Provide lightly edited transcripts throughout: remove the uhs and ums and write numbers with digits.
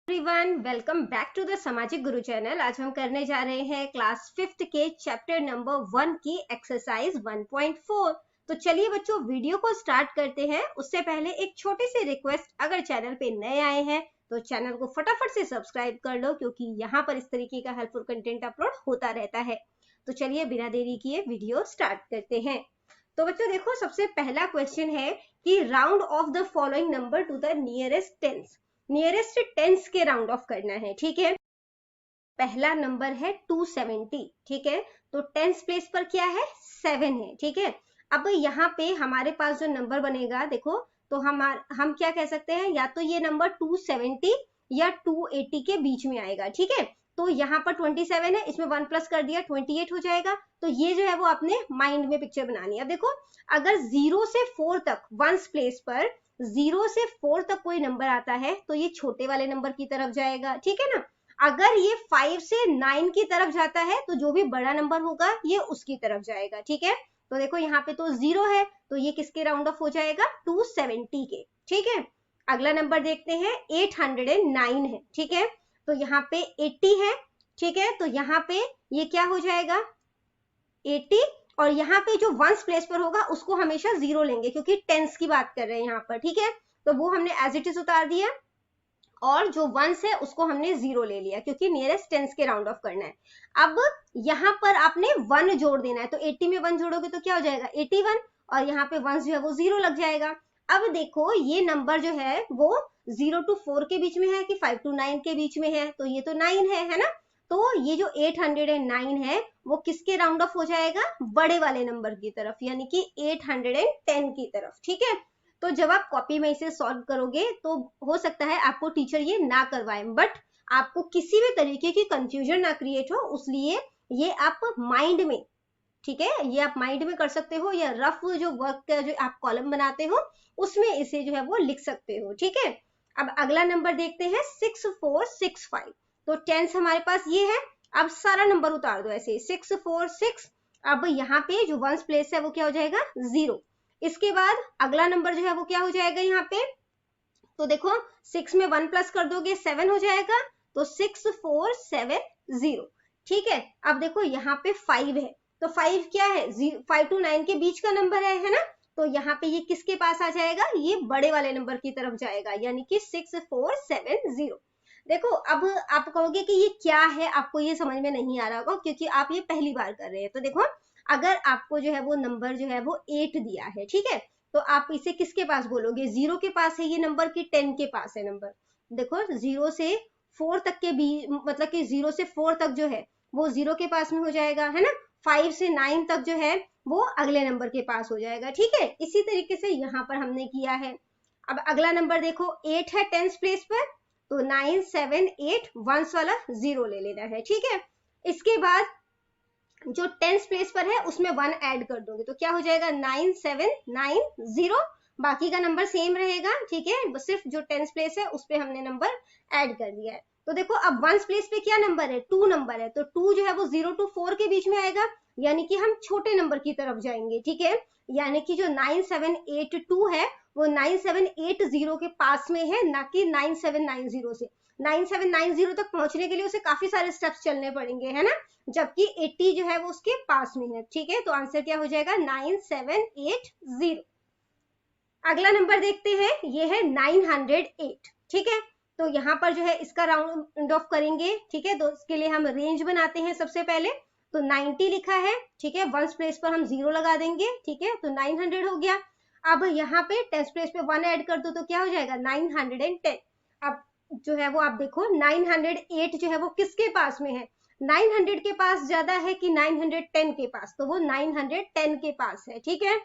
Everyone, welcome back to the Samajik Guru channel. आज हम करने जा रहे हैं क्लास 5th के चैप्टर नंबर 1 की एक्सरसाइज 1.4। तो चलिए बच्चों, वीडियो को स्टार्ट करते हैं। उससे पहले एक छोटी सी रिक्वेस्ट, अगर चैनल पे नए आए हैं तो चैनल को फटाफट से सब्सक्राइब कर लो, क्योंकि यहाँ पर इस तरीके का हेल्पफुल कंटेंट अपलोड होता रहता है। तो चलिए बिना देरी किए वीडियो स्टार्ट करते हैं। तो बच्चों देखो, सबसे पहला क्वेश्चन है कि round of the following number two the nearest tense. Nearest tense के राउंड ऑफ करना है, ठीक है। पहला नंबर है 270, ठीक है। तो टेंस प्लेस पर क्या है, 7 है, ठीक है। अब यहाँ पे हमारे पास जो नंबर बनेगा, देखो, तो हम क्या कह सकते हैं, या तो ये नंबर 270 या 280 के बीच में आएगा, ठीक है। तो यहाँ पर 27 है, इसमें 1 प्लस कर दिया, 28 हो जाएगा। तो ये जो है वो आपने माइंड में पिक्चर बनानी है। अब देखो, अगर 0 से 4 तक वंस प्लेस पर 0 से 4 तक कोई नंबर आता है तो ये छोटे वाले नंबर की तरफ जाएगा, ठीक है ना। अगर ये 5 से 9 की तरफ जाता है तो जो भी बड़ा नंबर होगा ये उसकी तरफ जाएगा, ठीक है। तो देखो यहाँ पे तो 0 है, तो ये किसके राउंड ऑफ हो जाएगा, 270 के, ठीक है। अगला नंबर देखते हैं, 809 है, ठीक है। तो यहाँ पे 80 है, ठीक है। तो यहाँ पे ये क्या हो जाएगा, 80, और यहाँ पे जो वंस प्लेस पर होगा उसको हमेशा 0 लेंगे, क्योंकि टेंस की बात कर रहे हैं यहाँ पर, ठीक है। तो वो हमने एज इट इज उतार दिया, और जो वंस है उसको हमने 0 ले लिया, क्योंकि नियरेस्ट टेंस के राउंड ऑफ करना है। अब यहाँ पर आपने 1 जोड़ देना है, तो 80 में 1 जोड़ोगे तो क्या हो जाएगा, 81, और यहाँ पे वंस जो है वो 0 लग जाएगा। अब देखो, ये नंबर जो है वो 0 to 4 के बीच में है कि 5 to 9 के बीच में है, तो ये तो 9 है ना। तो ये जो 809 है वो किसके राउंड ऑफ हो जाएगा, बड़े वाले नंबर की तरफ, यानी कि 810 की तरफ, ठीक है। तो जब आप कॉपी में इसे सॉल्व करोगे तो हो सकता है आपको टीचर ये ना करवाए, बट आपको किसी भी तरीके की कंफ्यूजन ना क्रिएट हो, उसलिए ये आप माइंड में, ठीक है, ये आप माइंड में कर सकते हो, या रफ जो वर्क का जो आप कॉलम बनाते हो उसमें इसे जो है वो लिख सकते हो, ठीक है। अब अगला नंबर देखते हैं, 6465। तो टेंस हमारे पास ये है। अब सारा नंबर उतार दो ऐसे, 646। अब यहाँ पे जो वंस प्लेस है वो क्या हो जाएगा, 0। इसके बाद अगला नंबर जो है वो क्या हो जाएगा यहाँ पे, तो देखो 6 में 1 प्लस कर दोगे 7 हो जाएगा, तो 6470, ठीक है। अब देखो यहाँ पे 5 है, तो 5 क्या है, 5 to 9 के बीच का नंबर है ना। तो यहाँ पे ये किसके पास आ जाएगा, ये बड़े वाले नंबर की तरफ जाएगा, यानी कि 6470। देखो, अब आप कहोगे कि ये क्या है, आपको ये समझ में नहीं आ रहा होगा क्योंकि आप ये पहली बार कर रहे हैं। तो देखो, अगर आपको जो है वो नंबर जो है वो 8 दिया है, ठीक है, तो आप इसे किसके पास बोलोगे, 0 के पास है ये नंबर की 10 के पास है नंबर। देखो 0 से 4 तक के भी, मतलब कि 0 से 4 तक जो है वो 0 के पास में हो जाएगा, है ना। 5 से 9 तक जो है वो अगले नंबर के पास हो जाएगा, ठीक है। इसी तरीके से यहाँ पर हमने किया है। अब अगला नंबर देखो, 8 है टेंस प्लेस पर, तो 978 वंस वाला 0 ले लेना है, ठीक है। इसके बाद जो टेंस प्लेस पर है उसमें 1 ऐड कर दोगे तो क्या हो जाएगा, 9790। बाकी का नंबर सेम रहेगा, ठीक है, बस सिर्फ जो टेंस प्लेस है उस पे हमने नंबर ऐड कर दिया है। तो देखो, अब वंस प्लेस पे क्या नंबर है, 2 नंबर है, तो 2 जो है वो 0 to 4 के बीच में आएगा, यानी कि हम छोटे नंबर की तरफ जाएंगे, ठीक है। यानी कि जो 9782 है वो 9780 के पास में है, ना कि 9790 से। 9790 तक पहुंचने के लिए उसे काफी सारे स्टेप्स चलने पड़ेंगे, है ना, जबकि 80 जो है वो उसके पास में है, ठीक है। तो आंसर क्या हो जाएगा, 9780। अगला नंबर देखते हैं, ये है 908, ठीक है। तो यहाँ पर जो है इसका राउंड ऑफ करेंगे, ठीक है। तो इसके लिए हम रेंज बनाते हैं सबसे पहले। तो 90 लिखा है, ठीक है, वंस प्लेस पर हम 0 लगा देंगे, ठीक है, तो 900 हो गया। अब यहाँ पे टेंस प्लेस पे 1 ऐड कर दो तो क्या हो जाएगा, 910। अब जो है वो आप देखो, 908 जो है वो किसके पास में है, 900 के पास ज्यादा है कि 910 के पास, तो वो 910 के पास है, ठीक है।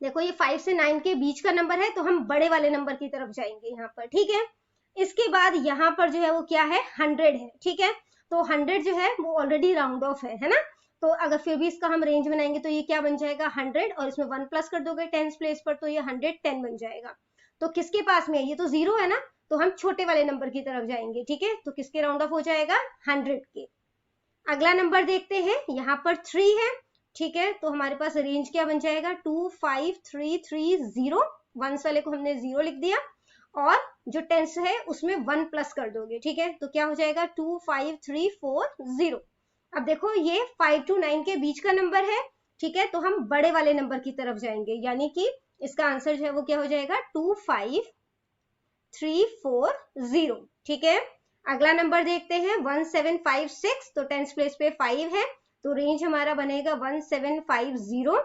देखो, ये 5 से 9 के बीच का नंबर है, तो हम बड़े वाले नंबर की तरफ जाएंगे यहाँ पर, ठीक है। इसके बाद यहाँ पर जो है वो क्या है, 100 है, ठीक है। तो 100 जो है वो ऑलरेडी राउंड ऑफ है ना। तो अगर फिर भी इसका हम रेंज बनाएंगे तो ये क्या बन जाएगा, 100, और इसमें 1 प्लस कर दोगे टेंस प्लेस पर, तो ये 110 बन जाएगा। तो किसके पास में है, ये तो 0 है ना, तो हम छोटे वाले नंबर की तरफ जाएंगे, ठीक है। तो किसके राउंड ऑफ हो जाएगा, 100 के। अगला नंबर देखते हैं, यहाँ पर 3 है, ठीक है। तो हमारे पास रेंज क्या बन जाएगा, 25330, वंस वाले को हमने 0 लिख दिया, और जो टेंस है उसमें 1 प्लस कर दोगे, ठीक है, तो क्या हो जाएगा 25340। अब देखो ये 5 to 9 के बीच का नंबर है, ठीक है, तो हम बड़े वाले नंबर की तरफ जाएंगे, यानी कि इसका आंसर जो है वो क्या हो जाएगा 25340, ठीक है। अगला नंबर देखते हैं 1756, तो टेंस प्लेस पे 5 है, तो रेंज हमारा बनेगा 1750,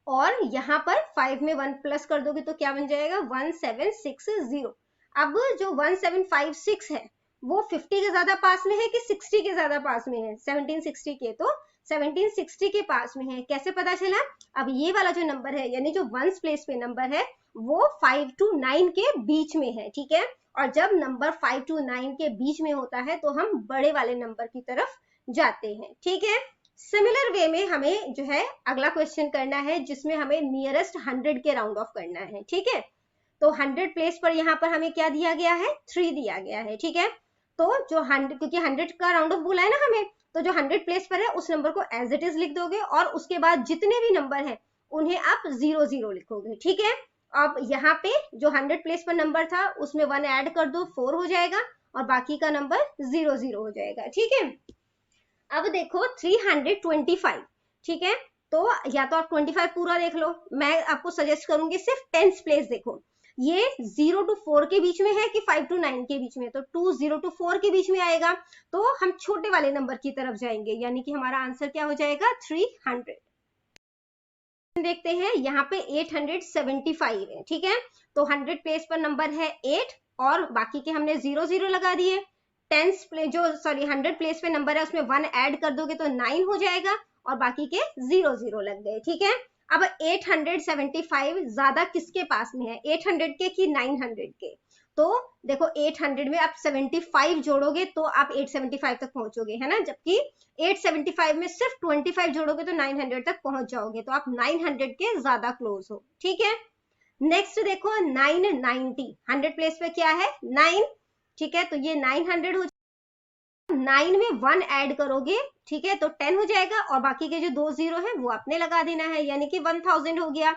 और यहाँ पर 5 में 1 प्लस कर दोगे तो क्या बन जाएगा 1760। अब जो 1756 है वो 50 के ज्यादा पास में है कि 60 के ज्यादा पास में है, 1760 के, तो 1760 के पास में है। कैसे पता चला? अब ये वाला जो नंबर है यानी जो वंस प्लेस पे नंबर है वो 5 to 9 के बीच में है, ठीक है, और जब नंबर 5 to 9 के बीच में होता है तो हम बड़े वाले नंबर की तरफ जाते हैं, ठीक है। सिमिलर वे में हमें जो है अगला क्वेश्चन करना है जिसमें हमें नियरेस्ट 100 के राउंड ऑफ करना है, ठीक है। तो 100 प्लेस पर यहाँ पर हमें क्या दिया गया है 3 दिया गया है, ठीक है। तो जो 100, क्योंकि 100 का राउंड ऑफ बोला है ना हमें, तो जो 100 प्लेस पर है उस नंबर को एज इट इज लिख दोगे और उसके बाद जितने भी नंबर है उन्हें आप 00 लिखोगे, ठीक है। अब यहाँ पे जो 100 प्लेस पर नंबर था उसमें 1 ऐड कर दो, 4 हो जाएगा, और बाकी का नंबर 00 हो जाएगा, ठीक है। अब देखो 325, ठीक है, तो या तो आप 25 पूरा देख लो, मैं आपको सजेस्ट करूंगी सिर्फ 10th प्लेस देखो, ये 0 to 4 के बीच में है कि 5 to 9 के बीच में, तो 20 to 4 के बीच में आएगा, तो हम छोटे वाले नंबर की तरफ जाएंगे, यानी कि हमारा आंसर क्या हो जाएगा 300। देखते हैं यहाँ पे 875 है, ठीक है, तो 100 प्लेस पर नंबर है 8 और बाकी के हमने 00 लगा दिए। 100 प्लेस पे नंबर है उसमें 1 ऐड कर दोगे तो 9 हो जाएगा और बाकी के 00 लग गए, ठीक है। अब 875 ज्यादा किसके पास में है, 800 के कि 900 के? तो देखो 800 में आप 75 जोड़ोगे तो आप 875 तक पहुंचोगे, है ना, जबकि 875 में सिर्फ 25 जोड़ोगे तो 900 तक पहुंच जाओगे, तो आप 900 के ज्यादा क्लोज हो, ठीक है। नेक्स्ट देखो 990, 100 प्लेस पे क्या है 9, ठीक है, तो ये 900 हो, 9 में 1 ऐड करोगे, ठीक है, तो 10 हो जाएगा और बाकी के जो 2 0 है वो आपने लगा देना है, यानी कि 1000 हो गया।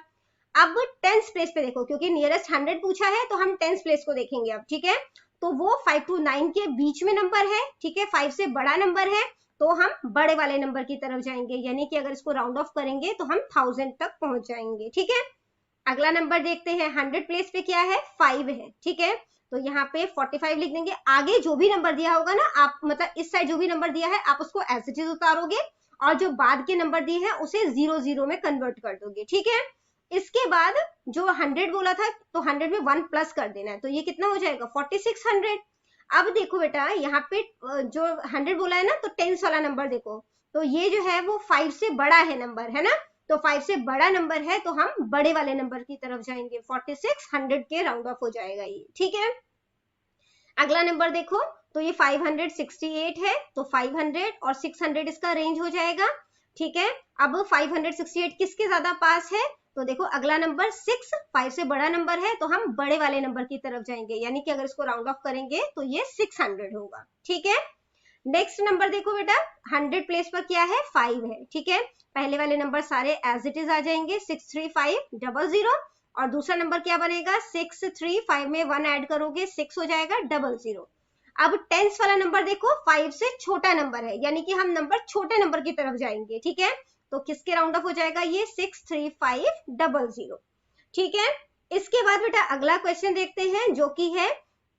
अब 10th प्लेस पे देखो, क्योंकि नियरेस्ट 100 पूछा है तो हम 10th प्लेस को देखेंगे अब, ठीक है, तो वो 5 to 9 के बीच में नंबर है, ठीक है, 5 से बड़ा नंबर है, तो हम बड़े वाले नंबर की तरफ जाएंगे, यानी कि अगर इसको राउंड ऑफ करेंगे तो हम 1000 तक पहुंच जाएंगे, ठीक है। अगला नंबर देखते हैं 100 प्लेस पे क्या है 5 है, ठीक है, तो यहाँ पे 45 लिख देंगे। आगे जो भी नंबर दिया होगा ना आप, मतलब इस साइड जो भी नंबर दिया है आप उसको एज इट इज उतारोगे और जो बाद के नंबर दिए हैं उसे 00 में कन्वर्ट कर दोगे, ठीक है। इसके बाद जो 100 बोला था तो 100 में 1 प्लस कर देना है, तो ये कितना हो जाएगा 4600। अब देखो बेटा यहाँ पे जो 100 बोला है ना, तो 10 वाला नंबर देखो, तो ये जो है वो 5 से बड़ा है नंबर, है ना, तो 5 से बड़ा नंबर है तो हम बड़े वाले नंबर की तरफ जाएंगे, 4600 के राउंड ऑफ हो जाएगा ये, ठीक है। अगला नंबर देखो, तो ये 568 है, तो 500 और 600 इसका रेंज हो जाएगा, ठीक है। अब 568 किसके ज्यादा पास है, तो देखो अगला नंबर 6, 5 से बड़ा नंबर है तो हम बड़े वाले नंबर की तरफ जाएंगे, यानी कि अगर इसको राउंड ऑफ करेंगे तो ये 600 होगा, ठीक है। नेक्स्ट नंबर देखो बेटा 100 प्लेस पर क्या है 5 है, ठीक है, पहले वाले नंबर सारे एज इट इज आ जाएंगे 63500, और दूसरा नंबर क्या बनेगा 635 में 1 ऐड करोगे 6 हो जाएगा 00। अब 10th वाला नंबर देखो 5 से छोटा नंबर है, यानी कि हम नंबर छोटे नंबर की तरफ जाएंगे, ठीक है, तो किसके राउंड ऑफ हो जाएगा ये 63500, ठीक है। इसके बाद बेटा अगला क्वेश्चन देखते हैं जो कि है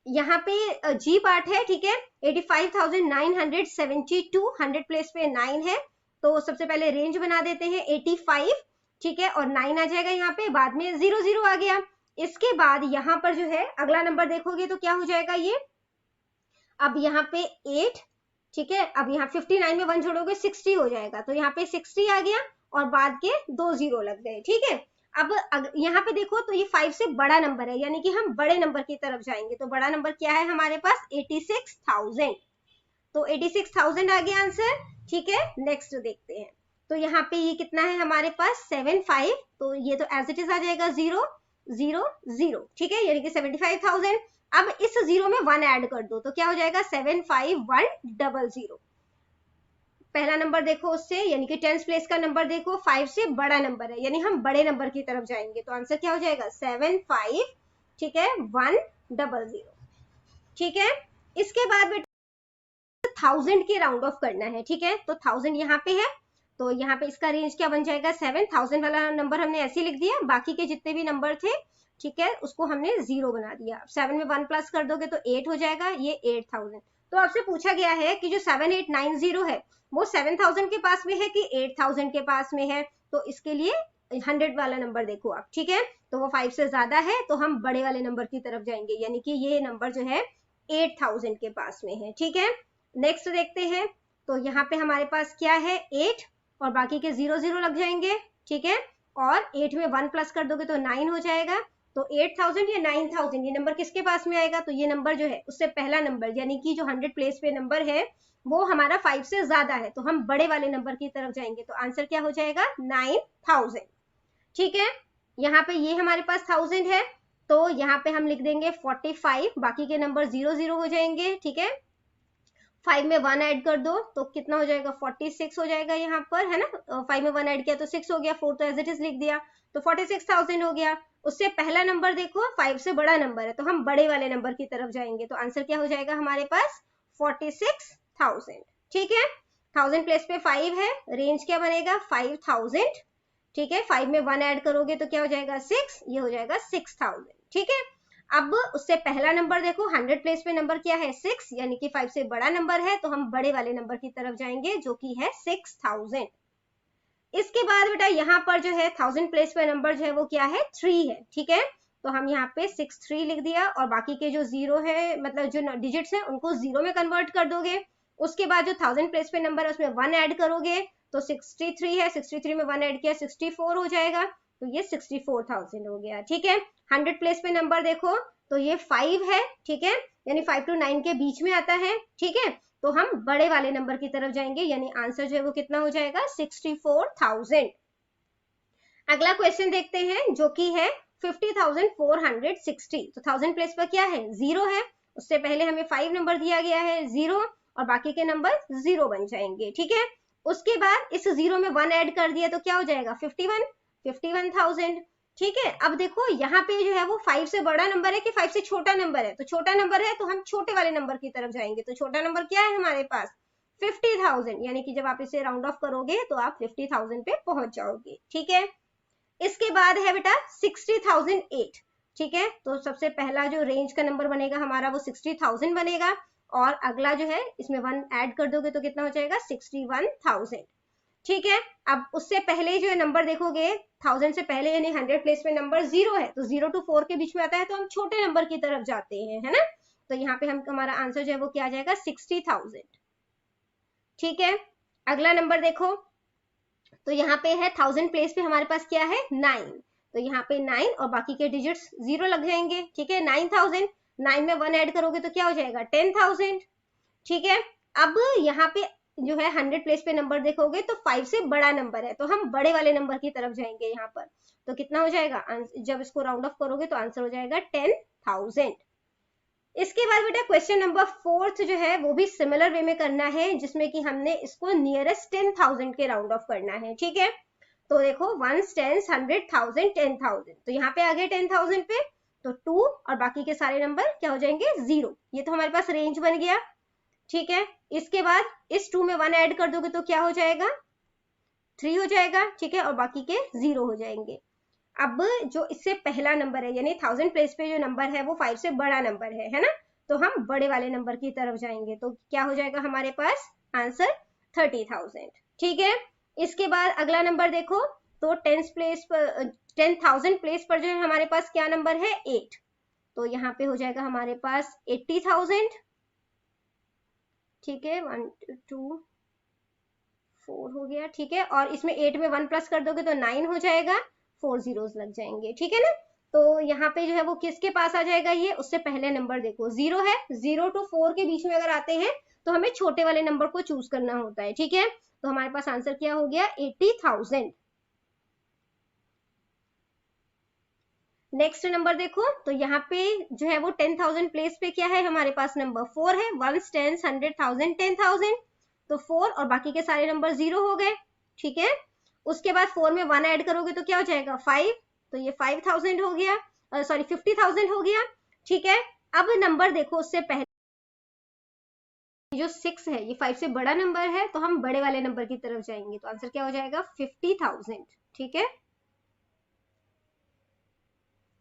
यहाँ पे जी पार्ट है, ठीक है, 85,972, 100 प्लेस पे 9 है, तो सबसे पहले रेंज बना देते हैं 85, ठीक है, और 9 आ जाएगा यहाँ पे, बाद में 00 आ गया। इसके बाद यहाँ पर जो है अगला नंबर देखोगे तो क्या हो जाएगा ये, अब यहाँ पे 8, ठीक है, अब यहाँ 59 में 1 जोड़ोगे 60 हो जाएगा, तो यहाँ पे 60 आ गया और बाद के 2 0 लग गए, ठीक है। अब यहाँ पे देखो तो ये 5 से बड़ा नंबर है, यानी कि हम बड़े नंबर की तरफ जाएंगे, तो बड़ा नंबर क्या है हमारे पास 86,000, तो 86,000 आ गया आंसर, ठीक है। नेक्स्ट देखते हैं, तो यहाँ पे ये कितना है हमारे पास 75, तो ये तो एज इट इज आ जाएगा 0 0 0, ठीक है, यानी कि 75,000। अब इस 0 में 1 ऐड कर दो तो क्या हो जाएगा 75100। पहला नंबर देखो उससे, यानी कि 10th प्लेस का नंबर देखो 5 से बड़ा नंबर है, यानी हम बड़े नंबर की तरफ जाएंगे, तो आंसर क्या हो जाएगा 75, ठीक है 100, ठीक है। इसके बाद बेटा 1000 के राउंड ऑफ करना है, ठीक है। तो 1000 यहाँ पे है, तो यहाँ पे इसका रेंज क्या बन जाएगा 7000 वाला नंबर हमने ऐसे लिख दिया, बाकी के जितने भी नंबर थे ठीक है उसको हमने 0 बना दिया। 7 में 1 प्लस कर दोगे तो 8 हो जाएगा, ये 8000। तो आपसे पूछा गया है कि जो 7890 है वो 7000 के पास में है कि 8000 के पास में है, तो इसके लिए 100 वाला नंबर देखो आप, ठीक है। तो वो 5 से ज्यादा है तो हम बड़े वाले नंबर की तरफ जाएंगे, यानी कि ये नंबर जो है 8000 के पास में है, ठीक है। नेक्स्ट देखते हैं, तो यहाँ पे हमारे पास क्या है 8 और बाकी के 0 लग जाएंगे, ठीक है। और 8 में 1 प्लस कर दोगे तो 9 हो जाएगा। तो 8000 या 9000 ये नंबर किसके पास में आएगा, तो ये नंबर जो है उससे पहला नंबर यानी कि जो 100 प्लेस पे नंबर है वो हमारा 5 से ज्यादा है, तो हम बड़े वाले नंबर की तरफ जाएंगे। तो आंसर क्या हो जाएगा 9000, ठीक है। यहाँ पे ये हमारे पास 1000 है, तो यहाँ पे हम लिख देंगे 45, बाकी के नंबर 0 हो जाएंगे, ठीक है। 5 में 1 ऐड कर दो तो कितना हो जाएगा 46 हो जाएगा यहाँ पर, है ना। 5 में 1 ऐड किया तो 6 हो गया, 4 तो एज इट इज लिख दिया, तो 46000 हो गया। उससे पहला नंबर देखो 5 से बड़ा नंबर है, तो हम बड़े वाले नंबर की तरफ जाएंगे। तो आंसर क्या हो जाएगा हमारे पास 46000, ठीक है। 1000 प्लेस पे 5 है, रेंज क्या बनेगा 5000, ठीक है। 5 में 1 ऐड करोगे तो क्या हो जाएगा 6, ये हो जाएगा 6000, ठीक है। अब उससे पहला नंबर देखो 100 प्लेस पे नंबर क्या है 6, यानी कि 5 से बड़ा नंबर है, तो हम बड़े वाले नंबर की तरफ जाएंगे जो कि है 6000। इसके बाद बेटा यहाँ पर जो है 1000 प्लेस पे नंबर जो है वो क्या है 3 है, ठीक है। तो हम यहाँ पे 63 लिख दिया और बाकी के जो 0 है मतलब जो डिजिट्स है उनको 0 में कन्वर्ट कर दोगे। उसके बाद जो 1000 प्लेस पे नंबर है उसमें 1 ऐड करोगे तो 63 है, 63 में 1 ऐड किया 64 हो जाएगा, तो ये 64000 हो गया, ठीक है। 100 प्लेस पे नंबर देखो तो ये 5 है, ठीक है, यानी 5 to 9 के बीच में आता है, ठीक है। तो हम बड़े वाले नंबर की तरफ जाएंगे, यानी आंसर जो है वो कितना हो जाएगा 64000। अगला क्वेश्चन देखते हैं जो कि है 50460। तो 1000 प्लेस पर क्या है 0 है, उससे पहले हमें 5 नंबर दिया गया है 0 और बाकी के नंबर 0 बन जाएंगे, ठीक है। उसके बाद इस 0 में 1 ऐड कर दिया तो क्या हो जाएगा 51000, ठीक है। अब देखो यहाँ पे जो है वो 5 से बड़ा नंबर है कि 5 से छोटा नंबर है, तो छोटा नंबर है तो हम छोटे वाले नंबर की तरफ जाएंगे। तो छोटा नंबर क्या है हमारे पास 50000, यानी कि जब आप इसे राउंड ऑफ करोगे तो आप 50000 पे पहुंच जाओगे, ठीक है। इसके बाद है बेटा 60008, ठीक है। तो सबसे पहला जो रेंज का नंबर बनेगा हमारा वो 60000 बनेगा और अगला जो है इसमें 1 ऐड कर दोगे तो कितना हो जाएगा 61000, ठीक है। अब उससे पहले जो है नंबर देखोगे 1000 से पहले यानी 100 प्लेस में नंबर 0 है, तो 0 to 4 के बीच में आता है, तो हम छोटे नंबर की तरफ जाते हैं, है ना। तो यहाँ पे हम हमारा आंसर जो है वो क्या आ जाएगा 60000, ठीक है। अगला नंबर देखो तो यहाँ पे है 1000 प्लेस पे हमारे पास क्या है 9, तो यहाँ पे 9 और बाकी के डिजिट्स 0 लग जाएंगे, ठीक है। 9000, 9 में 1 ऐड करोगे तो क्या हो जाएगा 10000, ठीक है। अब यहाँ पे जो है 100 प्लेस पे नंबर देखोगे तो 5 से बड़ा नंबर है, तो हम बड़े वाले नंबर की तरफ जाएंगे यहाँ पर। तो कितना हो जाएगा जब इसको राउंड ऑफ करोगे तो आंसर हो जाएगा 10000। इसके बाद बेटा क्वेश्चन नंबर 4 जो है वो भी सिमिलर वे में करना है, जिसमें कि हमने इसको नियरेस्ट 10000 के राउंड ऑफ करना है, ठीक है। तो देखो 1 10 100,000 10,000, तो यहाँ पे आ गए 10000 पे, तो 2 और बाकी के सारे नंबर क्या हो जाएंगे 0, ये तो हमारे पास रेंज बन गया, ठीक है। इसके बाद इस 2 में 1 ऐड कर दोगे तो क्या हो जाएगा 3 हो जाएगा, ठीक है, और बाकी के 0 हो जाएंगे। अब जो इससे पहला नंबर है यानी 1000 प्लेस पे जो नंबर है वो 5 से बड़ा नंबर है ना, तो हम बड़े वाले नंबर की तरफ जाएंगे। तो क्या हो जाएगा हमारे पास आंसर 30000, ठीक है। इसके बाद अगला नंबर देखो तो 10,000 प्लेस पर जो है हमारे पास क्या नंबर है 8, तो यहाँ पे हो जाएगा हमारे पास 80,000, ठीक है। 1 2 4 हो गया, ठीक है। और इसमें 8 में 1 प्लस कर दोगे तो 9 हो जाएगा, 4 zeros लग जाएंगे, ठीक है ना। तो यहाँ पे जो है वो किसके पास आ जाएगा, ये उससे पहले नंबर देखो 0 है, 0 to 4 के बीच में अगर आते हैं तो हमें छोटे वाले नंबर को चूज करना होता है, ठीक है। तो हमारे पास आंसर क्या हो गया 80,000। नेक्स्ट नंबर देखो तो यहाँ पे जो है वो 10,000 प्लेस पे क्या है हमारे पास नंबर 4 है, 1 10 100,000 10,000, तो 4 और बाकी के सारे नंबर 0 हो गए, ठीक है। उसके बाद 4 में 1 ऐड करोगे तो क्या हो जाएगा 5, तो ये 5000 हो गया। सॉरी 50,000 हो गया, ठीक है। अब नंबर देखो, उससे पहले जो 6 है ये 5 से बड़ा नंबर है, तो हम बड़े वाले नंबर की तरफ जाएंगे, तो आंसर क्या हो जाएगा 50,000, ठीक है।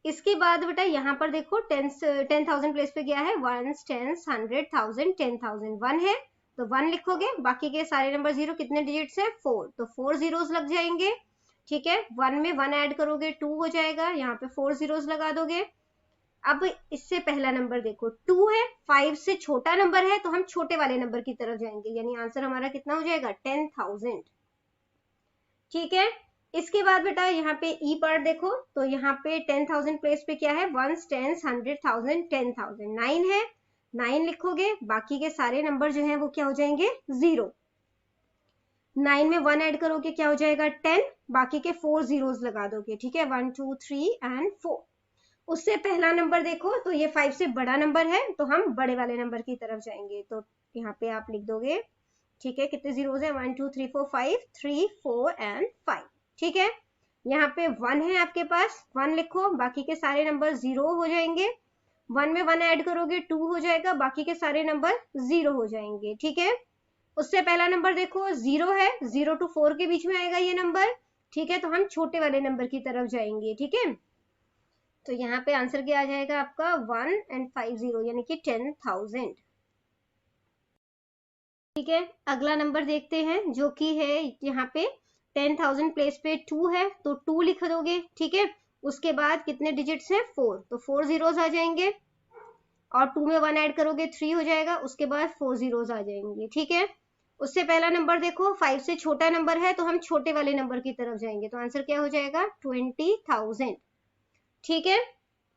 इसके बाद बेटा यहाँ पर देखो 10,000 प्लेस पे गया है, 1s 10s 100,000 10,000, 1 है तो 1 लिखोगे, बाकी के सारे नंबर जीरो, कितने डिजिट्स है 4, तो 4 जीरोस लग जाएंगे, ठीक है। 1 में 1 ऐड करोगे 2 हो जाएगा, यहाँ पे 4 जीरोस लगा दोगे। अब इससे पहला नंबर देखो 2 है, 5 से छोटा नंबर है, तो हम छोटे वाले नंबर की तरफ जाएंगे, यानी आंसर हमारा कितना हो जाएगा 10,000, ठीक है। इसके बाद बेटा यहाँ पे ई पार्ट देखो, तो यहाँ पे 10,000 प्लेस पे क्या है, 1s 10s 100,000 10,000, 9 है, 9 लिखोगे, बाकी के सारे नंबर जो है वो क्या हो जाएंगे 0, 9 में 1 ऐड करोगे क्या हो जाएगा 10, बाकी के 4 जीरोस लगा दोगे, ठीक है, 1 2 3 एंड 4। उससे पहला नंबर देखो, तो ये 5 से बड़ा नंबर है, तो हम बड़े वाले नंबर की तरफ जाएंगे, तो यहाँ पे आप लिख दोगे, ठीक है, कितने जीरोस है 1 2 3 4 5, 3 4 एंड 5, ठीक है। यहाँ पे 1 है आपके पास, 1 लिखो, बाकी के सारे नंबर 0 हो जाएंगे, 1 में 1 ऐड करोगे 2 हो जाएगा, बाकी के सारे नंबर 0 हो जाएंगे, ठीक है। उससे पहला नंबर देखो 0 है, 0 to 4 के बीच में आएगा ये नंबर, ठीक है, तो हम छोटे वाले नंबर की तरफ जाएंगे, ठीक है। तो यहाँ पे आंसर क्या आ जाएगा आपका 1 and 5 0, यानी कि 10,000, ठीक है। अगला नंबर देखते हैं, जो कि है यहाँ पे 10,000 प्लेस पे 2 है, तो 2 लिख दोगे, ठीक है। उसके बाद कितने डिजिट्स हैं 4, तो 4 जीरोस आ जाएंगे, और 2 में 1 ऐड करोगे 3 हो जाएगा, उसके बाद 4 जीरोस आ जाएंगे, ठीक है। उससे पहला नंबर देखो 5 से छोटा नंबर है, तो हम छोटे वाले नंबर की तरफ जाएंगे, तो आंसर क्या हो जाएगा 20,000, ठीक है।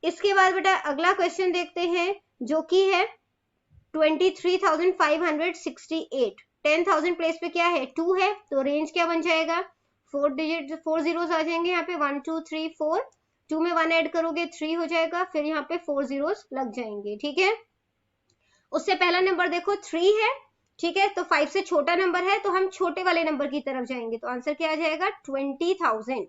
इसके बाद बेटा अगला क्वेश्चन देखते हैं, जो कि है 23,568, 10,000 प्लेस पे क्या है 2 है, तो रेंज क्या बन जाएगा 4 डिजिट 4 जीरोस आ जाएंगे, यहाँ पे 1 2 3 4, 2 में 1 ऐड करोगे 3 हो जाएगा, फिर यहाँ पे 4 जीरोस लग जाएंगे, ठीक है। उससे पहला नंबर देखो 3 है, ठीक है, तो 5 से छोटा नंबर है, तो हम छोटे वाले नंबर की तरफ जाएंगे, तो आंसर क्या आ जाएगा 20,000,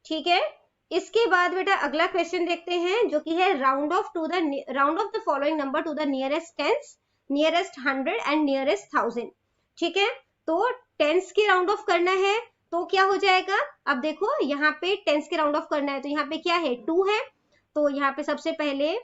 ठीक है। इसके बाद बेटा अगला क्वेश्चन देखते हैं, जो कि है round of the following number two the nearest tense, nearest 100 and nearest 1000, ठीक है। तो टेंस के राउंड ऑफ करना है, तो क्या हो जाएगा, अब देखो यहाँ पे टेंस के राउंड ऑफ करना है, तो यहाँ पे क्या है 2 है, तो यहाँ पे सबसे पहले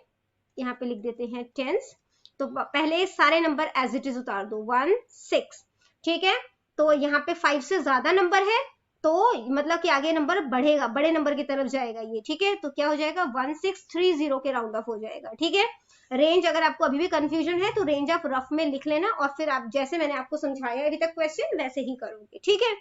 यहाँ पे लिख देते हैं टेंस, तो पहले सारे नंबर एज इट इज उतार दो 1 6, ठीक है। तो यहाँ पे 5 से ज्यादा नंबर है, तो मतलब कि आगे नंबर बढ़ेगा, बड़े नंबर की तरफ जाएगा ये, ठीक है। तो क्या हो जाएगा 1630 के राउंड ऑफ हो जाएगा, ठीक है। रेंज अगर आपको अभी भी कंफ्यूजन है, तो रेंज आप रफ में लिख लेना, और फिर आप जैसे मैंने आपको समझाया अभी तक क्वेश्चन वैसे ही करोगे, ठीक है।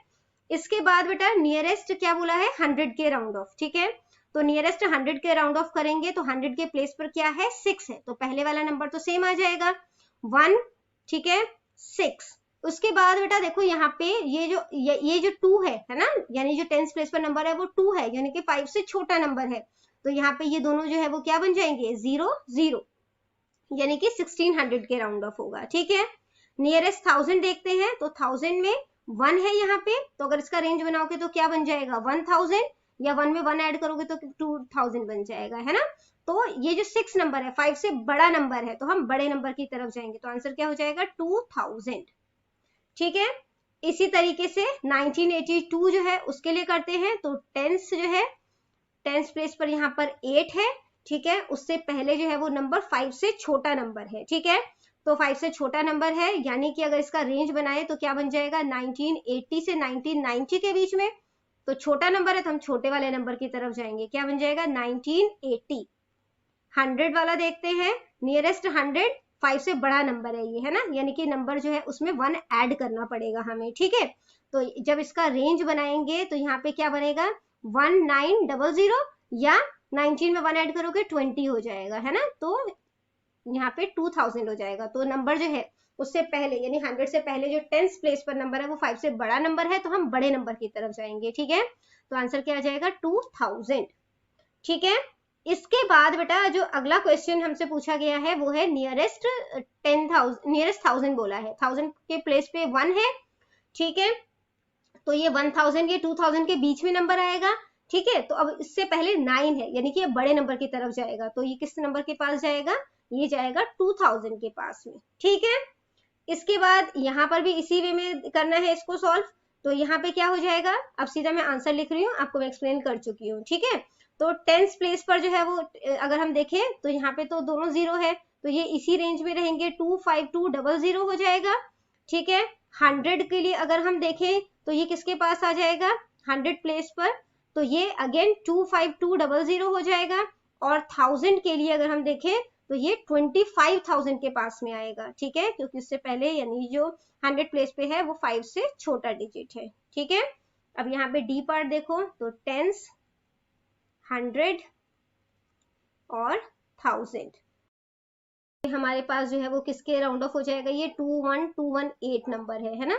इसके बाद बेटा नियरेस्ट क्या बोला है 100 के राउंड ऑफ, ठीक है। तो नियरेस्ट 100 के राउंड ऑफ करेंगे, तो 100 के प्लेस पर क्या है 6 है, तो पहले वाला नंबर तो सेम आ जाएगा 1, ठीक है 6। उसके बाद बेटा देखो यहाँ पे ये जो 2 है ना, यानी जो 10th प्लेस पर नंबर है वो 2 है, यानी कि 5 से छोटा नंबर है, तो यहाँ पे ये दोनों जो है वो क्या बन जाएंगे 0 0, यानी कि 1600 के राउंड ऑफ होगा, ठीक है। नियरेस्ट 1000 देखते हैं, तो 1000 में 1 है यहाँ पे, तो अगर इसका रेंज बनाओगे तो क्या बन जाएगा 1000, या 1 में 1 ऐड करोगे तो 2000 बन जाएगा, है ना। तो ये जो 6 नंबर है 5 से बड़ा नंबर है, तो हम बड़े नंबर की तरफ जाएंगे, तो आंसर क्या हो जाएगा 2000, ठीक है। इसी तरीके से 1982 जो है उसके लिए करते हैं, तो टेंस जो है 10th प्लेस पर यहाँ पर 8 है, ठीक है। उससे पहले जो है वो नंबर 5 से छोटा नंबर है, ठीक है। तो 5 से छोटा नंबर है, यानी कि अगर इसका रेंज बनाए तो क्या बन जाएगा 1980 से 1990 के बीच में, तो छोटा नंबर है तो हम छोटे वाले नंबर की तरफ जाएंगे, क्या बन जाएगा 1980। 100 वाला देखते हैं, नियरेस्ट 100 5 से बड़ा नंबर है ये, है ना, यानी कि नंबर जो है उसमें 1 ऐड करना पड़ेगा हमें, ठीक है। तो जब इसका रेंज बनाएंगे तो यहाँ पे क्या बनेगा 1900, या 19 में 1 ऐड करोगे 20 हो जाएगा, है ना, तो यहाँ पे 2000 हो जाएगा। तो नंबर जो है उससे पहले यानी 100 से पहले जो 10th प्लेस पर नंबर है वो 5 से बड़ा नंबर है, तो हम बड़े नंबर की तरफ जाएंगे, ठीक है। तो आंसर क्या आ जाएगा 2000, ठीक है। इसके बाद बेटा जो अगला क्वेश्चन हमसे पूछा गया है वो है नियरेस्ट 10,000, नियरेस्ट 1000 बोला है, 1000 के प्लेस पे 1 है, ठीक है। तो ये 1000 ये 2000 के बीच में नंबर आएगा, ठीक है। तो अब इससे पहले 9 है, यानी कि ये बड़े नंबर की तरफ जाएगा, तो ये किस नंबर के पास जाएगा, ये जाएगा 2000 के पास में। ठीक है, इसके बाद यहाँ पर भी इसी वे में करना है इसको सॉल्व। तो यहाँ पे क्या हो जाएगा, अब सीधा मैं आंसर लिख रही हूँ, आपको मैं एक्सप्लेन कर चुकी हूँ। ठीक है, तो 10th प्लेस पर जो है वो अगर हम देखें तो यहाँ पे तो दोनों 0 है, तो ये इसी रेंज में रहेंगे, 25200 हो जाएगा। ठीक है, 100 के लिए अगर हम देखें तो ये किसके पास आ जाएगा, 100 प्लेस पर, तो ये अगेन 25200 हो जाएगा। और 1000 के लिए अगर हम देखें तो ये 25,000 के पास में आएगा। ठीक है, क्योंकि उससे पहले यानी जो 100 प्लेस पे है वो 5 से छोटा डिजिट है। ठीक है, अब यहाँ पे डी पार्ट देखो, तो 10, 100 और 1000 हमारे पास जो है वो किसके राउंड ऑफ हो जाएगा, ये 21218 नंबर है ना।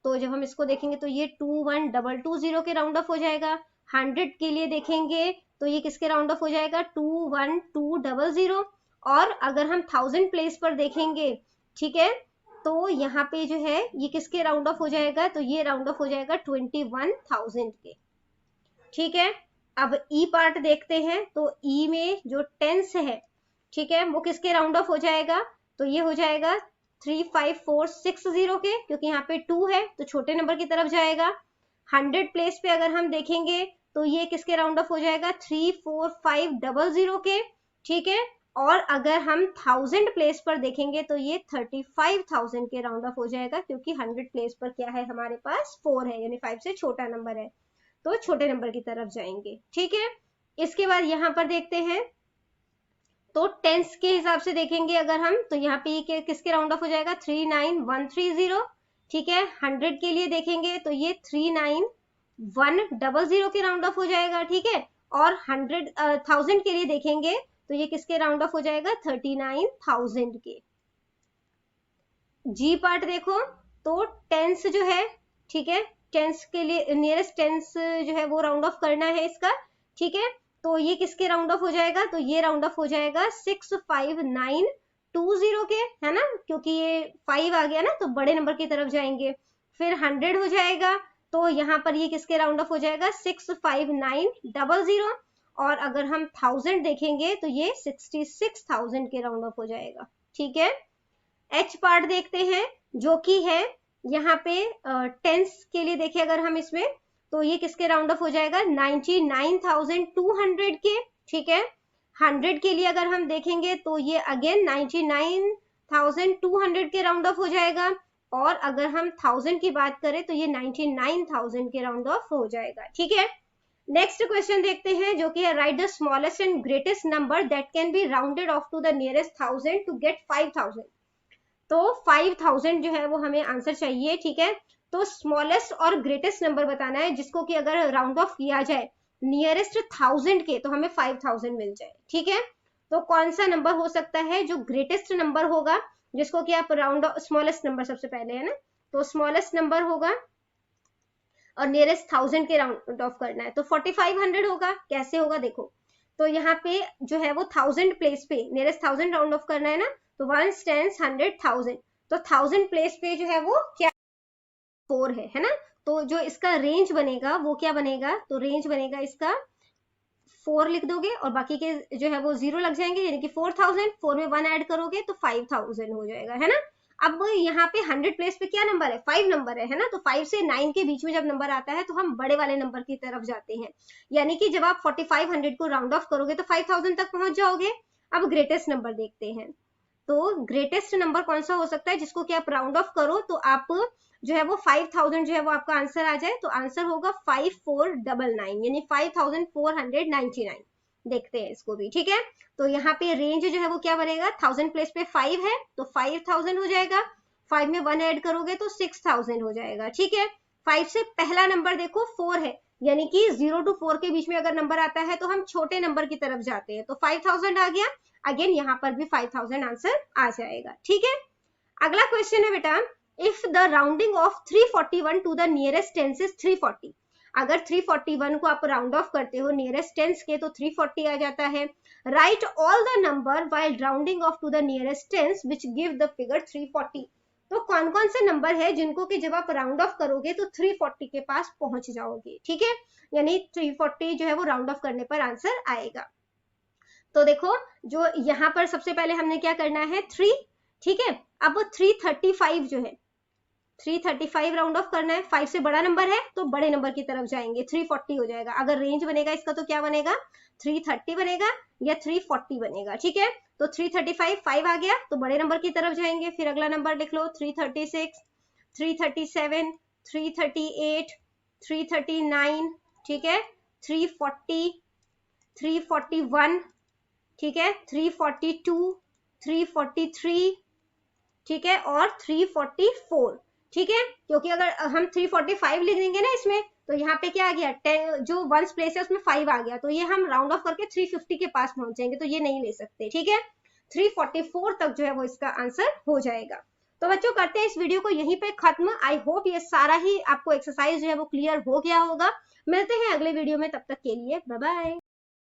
तो जब हम इसको देखेंगे तो ये 21220 के राउंड ऑफ हो जाएगा। 100 के लिए देखेंगे तो ये किसके राउंड ऑफ हो जाएगा, 21200। और अगर हम 1000 प्लेस पर देखेंगे, ठीक है, तो यहाँ पे जो है ये किसके राउंड ऑफ हो जाएगा, तो ये राउंड ऑफ हो जाएगा 21,000 के। ठीक है, अब ई पार्ट देखते हैं, तो ई में जो 10 है, ठीक है, वो किसके राउंड ऑफ हो जाएगा, तो ये हो जाएगा 35460 के, क्योंकि यहाँ पे 2 है तो छोटे नंबर की तरफ जाएगा। 100 प्लेस पे अगर हम देखेंगे तो ये किसके राउंड ऑफ हो जाएगा, 34500 के। ठीक है, और अगर हम 1000 प्लेस पर देखेंगे तो ये 35,000 के राउंड ऑफ हो जाएगा, क्योंकि 100 प्लेस पर क्या है हमारे पास, 4 है, यानी 5 से छोटा नंबर है, तो छोटे नंबर की तरफ जाएंगे। ठीक है, इसके बाद यहाँ पर देखते हैं, तो टेंस के हिसाब से देखेंगे अगर हम, तो यहाँ पे ये किसके राउंड ऑफ हो जाएगा, 39130। ठीक है, 100 के लिए देखेंगे तो ये 39100 के राउंड ऑफ हो जाएगा। ठीक है, और 1000 के लिए देखेंगे तो ये किसके राउंड ऑफ हो जाएगा, 39,000 के। जी पार्ट देखो, तो टेंस जो है, ठीक है, टेंस के लिए नियरेस्ट टेंस जो है वो राउंड ऑफ करना है इसका। ठीक है, तो ये किसके राउंड ऑफ हो जाएगा, तो ये राउंड ऑफ हो जाएगा 65920 के, है ना, क्योंकि ये 5 आ गया ना, तो बड़े नंबर की तरफ जाएंगे। फिर 100 हो जाएगा, तो यहाँ पर ये किसके राउंड ऑफ हो जाएगा, 65900। और अगर हम 1000 देखेंगे तो ये 66,000 के राउंड ऑफ हो जाएगा। ठीक है, एच पार्ट देखते हैं, जो कि है यहाँ पे टेंस के लिए देखें अगर हम इसमें, तो ये किसके राउंड ऑफ हो जाएगा, 99,200 के। ठीक है, 100 के लिए अगर हम देखेंगे तो ये अगेन 99,200 के राउंड ऑफ हो जाएगा। और अगर हम 1000 की बात करें तो ये 99,000 के राउंड ऑफ हो जाएगा। ठीक है, नेक्स्ट क्वेश्चन देखते हैं, जो कि है right the smallest and greatest number that can be rounded off to the nearest 1000 to get 5000। तो 5000 जो है वो हमें आंसर चाहिए। ठीक है, तो स्मॉलेस्ट और ग्रेटेस्ट नंबर बताना है, जिसको कि अगर राउंड ऑफ किया जाए नियरेस्ट 1000 के तो हमें 5000 मिल जाए। ठीक है, तो कौन सा नंबर हो सकता है जो ग्रेटेस्ट नंबर होगा, जिसको कि आप राउंड ऑफ, स्मॉलेस्ट नंबर सबसे पहले है ना, तो स्मॉलेस्ट नंबर होगा और नियरेस्ट 1000 के राउंड ऑफ करना है, तो 4500 होगा। कैसे होगा देखो, तो यहाँ पे जो है वो 1000 प्लेस पे नियरेस्ट 1000 राउंड ऑफ करना है ना, तो 1 10 100 1000, तो 1000 प्लेस पे जो है वो क्या 4 है ना, तो जो इसका रेंज बनेगा वो क्या बनेगा, तो रेंज बनेगा इसका 4 लिख दोगे और बाकी के जो है वो 0 लग जाएंगे, यानी कि 4000, 4 में 1 ऐड करोगे तो 5000 हो जाएगा, है ना। अब यहाँ पे 100 प्लेस पे क्या नंबर है, 5 नंबर है ना, तो 5 से 9 के बीच में जब नंबर आता है तो हम बड़े वाले नंबर की तरफ जाते हैं, यानी कि जब आप 4500 को राउंड ऑफ करोगे तो 5000 तक पहुंच जाओगे। अब ग्रेटेस्ट नंबर देखते हैं, तो ग्रेटेस्ट नंबर कौन सा हो सकता है जिसको कि आप राउंड ऑफ करो तो आप जो है वो 5000 जो है वो आपका आंसर आ जाए, तो आंसर होगा 5499, यानी 5499। देखते हैं इसको भी। ठीक है, तो यहाँ पे रेंज जो है वो क्या बनेगा, 1000 प्लेस पे 5 है तो 5000 हो जाएगा, 5 में 1 ऐड करोगे तो 6000 हो जाएगा। ठीक है, 5 से पहला नंबर देखो 4 है, यानी कि 0 to 4 के बीच में अगर नंबर आता है तो हम छोटे नंबर की तरफ जाते हैं, तो 5000 आ गया। अगेन यहाँ पर भी 5000 आंसर आ जाएगा। ठीक है, अगला क्वेश्चन है बेटा, if the rounding off 341 to the nearest tens is 340, अगर 341 को आप राउंड ऑफ करते हो नियरेस्ट टेंस के तो 340 आ जाता है। Write all the number while rounding off to the nearest tens which give the figure 340, तो कौन कौन से नंबर है जिनको कि जब आप राउंड ऑफ करोगे तो 340 के पास पहुंच जाओगे, ठीक है, यानी 340 जो है वो राउंड ऑफ करने पर आंसर आएगा। तो देखो जो यहाँ पर सबसे पहले हमने क्या करना है 3, ठीक है, अब वो 335 जो है 335 राउंड ऑफ करना है, 5 से बड़ा नंबर है तो बड़े नंबर की तरफ जाएंगे, 340 हो जाएगा। अगर रेंज बनेगा इसका तो क्या बनेगा 330 बनेगा या 340 बनेगा, ठीक है। तो 335 5 आ गया तो बड़े नंबर की तरफ जाएंगे। फिर अगला नंबर लिख लो 336, 337, 338, 339, ठीक है, 340, 341, ठीक है, 342, 343, ठीक है, और 344, ठीक है, क्योंकि अगर हम 345 लिख देंगे ना इसमें तो यहाँ पे क्या आ गया 10, जो वंस प्लेस है उसमें 5 आ गया, तो ये हम राउंड ऑफ करके 350 के पास पहुंच जाएंगे, तो ये नहीं ले सकते, ठीक है। 344 तक जो है वो इसका आंसर हो जाएगा। तो बच्चों करते हैं इस वीडियो को यहीं पे खत्म। आई होप ये सारा ही आपको एक्सरसाइज जो है वो क्लियर हो गया होगा। मिलते हैं अगले वीडियो में, तब तक के लिए बाय बाय।